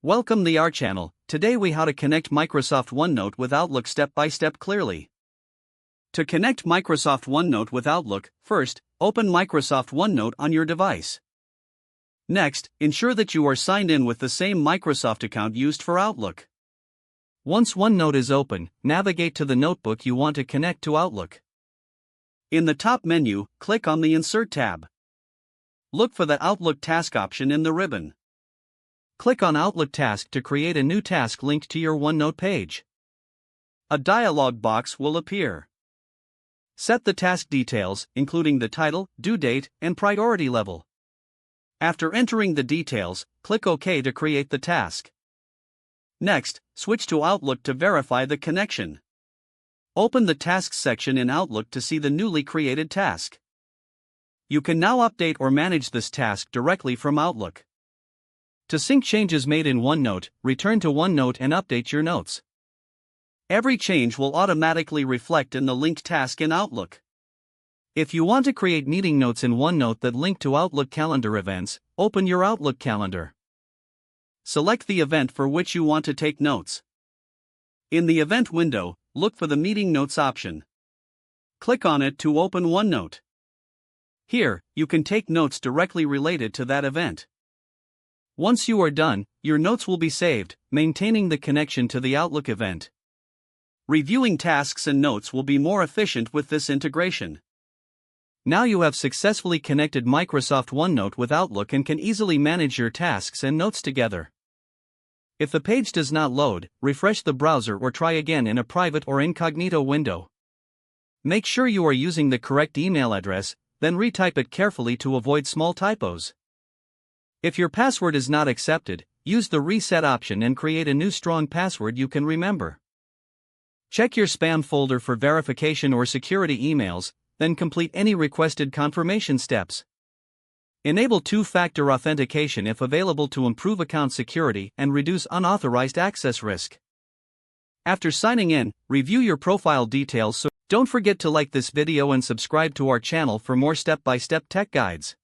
Welcome to our channel. Today we how to connect Microsoft OneNote with Outlook step by step clearly. To connect Microsoft OneNote with Outlook, first, open Microsoft OneNote on your device. Next, ensure that you are signed in with the same Microsoft account used for Outlook. Once OneNote is open, navigate to the notebook you want to connect to Outlook. In the top menu, click on the Insert tab. Look for the Outlook task option in the ribbon. Click on Outlook Task to create a new task linked to your OneNote page. A dialog box will appear. Set the task details, including the title, due date, and priority level. After entering the details, click OK to create the task. Next, switch to Outlook to verify the connection. Open the Tasks section in Outlook to see the newly created task. You can now update or manage this task directly from Outlook. To sync changes made in OneNote, return to OneNote and update your notes. Every change will automatically reflect in the linked task in Outlook. If you want to create meeting notes in OneNote that link to Outlook calendar events, open your Outlook calendar. Select the event for which you want to take notes. In the event window, look for the Meeting Notes option. Click on it to open OneNote. Here, you can take notes directly related to that event. Once you are done, your notes will be saved, maintaining the connection to the Outlook event. Reviewing tasks and notes will be more efficient with this integration. Now you have successfully connected Microsoft OneNote with Outlook and can easily manage your tasks and notes together. If the page does not load, refresh the browser or try again in a private or incognito window. Make sure you are using the correct email address, then retype it carefully to avoid small typos. If your password is not accepted, use the reset option and create a new strong password you can remember. Check your spam folder for verification or security emails, then complete any requested confirmation steps. Enable two-factor authentication if available to improve account security and reduce unauthorized access risk. After signing in, review your profile details. Don't forget to like this video and subscribe to our channel for more step-by-step tech guides.